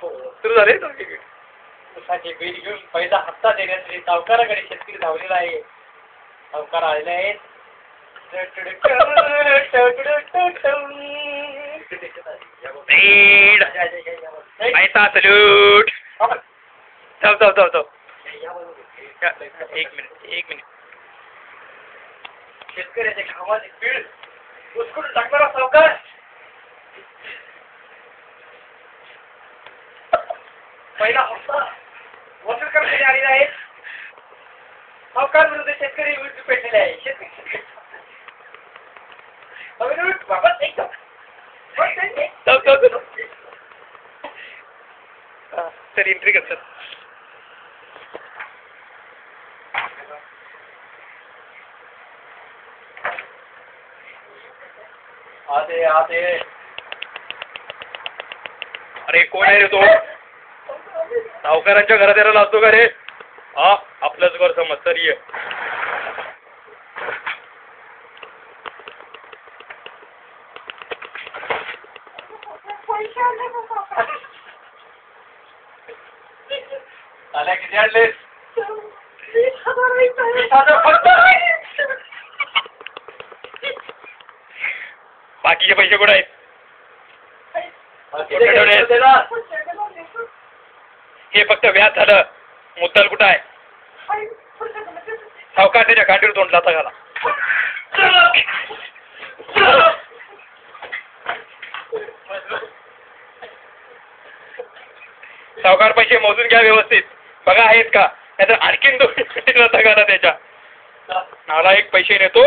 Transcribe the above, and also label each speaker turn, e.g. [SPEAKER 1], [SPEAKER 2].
[SPEAKER 1] सुरू झाले.
[SPEAKER 2] उसाचे बीज घेऊन पहिला हप्ता देण्यासाठी सावकाराकडे शेतकरी धावलेला आहे. सावकार आलेले आहेत.
[SPEAKER 1] पैसा सल्यूट. जाऊ जाऊ जाऊ जाऊ. एक मिनिट.
[SPEAKER 2] शेतकऱ्याच्या घामाचे पीळ उचकून टाकणारा सावकार. पहिला हप्ता वसूल करण्यासाठी आलेला आहे. सावकार विरुद्ध शेतकरी विरुद्ध पेटलेले आहे. शेतकरी बाबा
[SPEAKER 1] सर एंट्री कर सर.
[SPEAKER 2] आते
[SPEAKER 1] अरे कोण आहे रे तो? सावकारांच्या घरात यायला लागतो का रे? हा आपलंच घर समज सर. ये
[SPEAKER 2] आल्या किती आणलेस?
[SPEAKER 1] बाकीचे पैसे कुठे आहेत? हे फक्त व्याज झालं. मुद्दल कुठं आहे? सावकार त्याच्या गांडीवर तोंड लाथा घाला. सावकार पैसे मोजून घ्या व्यवस्थित. बघा आहेत का? नाहीतर आणखीन 2 लाथा घाला त्याच्या. नाला एक पैसे नेतो.